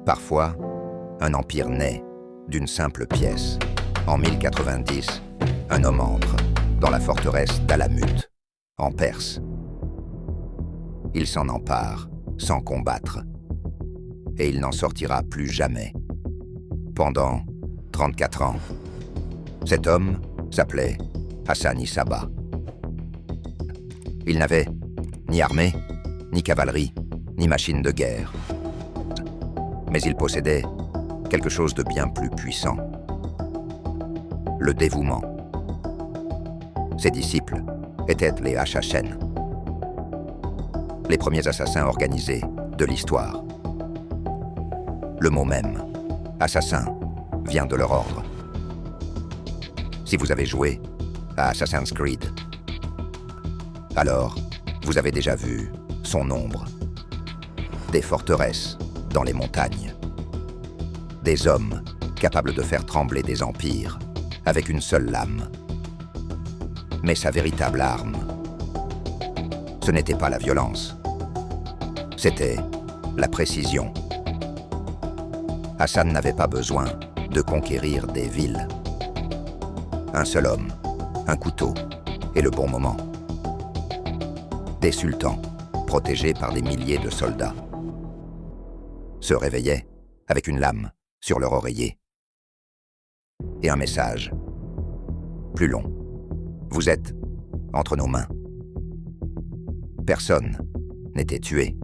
Parfois, un empire naît d'une simple pièce. En 1090, un homme entre dans la forteresse d'Alamut, en Perse. Il s'en empare sans combattre, et il n'en sortira plus jamais. Pendant 34 ans, cet homme s'appelait Hassan-i-Sabbah. Il n'avait ni armée, ni cavalerie, ni machine de guerre. Mais il possédait quelque chose de bien plus puissant. Le dévouement. Ses disciples étaient les Hashashen, les premiers assassins organisés de l'histoire. Le mot même, assassin, vient de leur ordre. Si vous avez joué à Assassin's Creed, alors vous avez déjà vu son nombre. Des forteresses dans les montagnes. Des hommes capables de faire trembler des empires avec une seule lame. Mais sa véritable arme, ce n'était pas la violence, c'était la précision. Hassan n'avait pas besoin de conquérir des villes. Un seul homme, un couteau et le bon moment. Des sultans, protégés par des milliers de soldats, se réveillaient avec une lame sur leur oreiller. Et un message, plus long. Vous êtes entre nos mains. Personne n'était tué.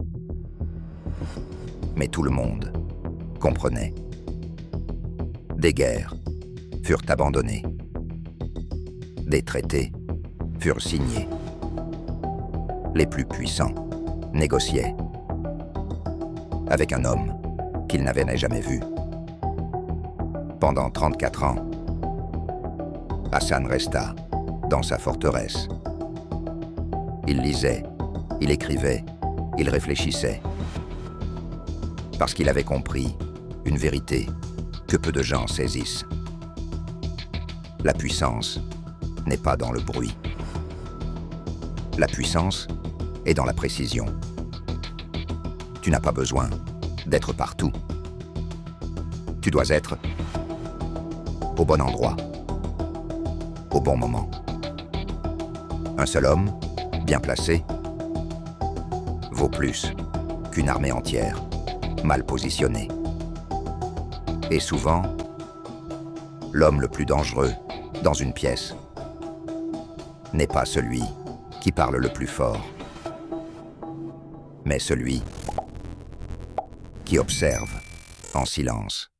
Mais tout le monde comprenait. Des guerres furent abandonnées. Des traités furent signés. Les plus puissants négociaient avec un homme qu'ils n'avaient jamais vu. Pendant 34 ans, Hassan resta dans sa forteresse. Il lisait, il écrivait, il réfléchissait. Parce qu'il avait compris une vérité que peu de gens saisissent. La puissance n'est pas dans le bruit. La puissance est dans la précision. Tu n'as pas besoin d'être partout. Tu dois être au bon endroit, au bon moment. Un seul homme, bien placé, vaut plus qu'une armée entière, mal positionnée. Et souvent, l'homme le plus dangereux dans une pièce n'est pas celui qui parle le plus fort, mais celui qui observe en silence.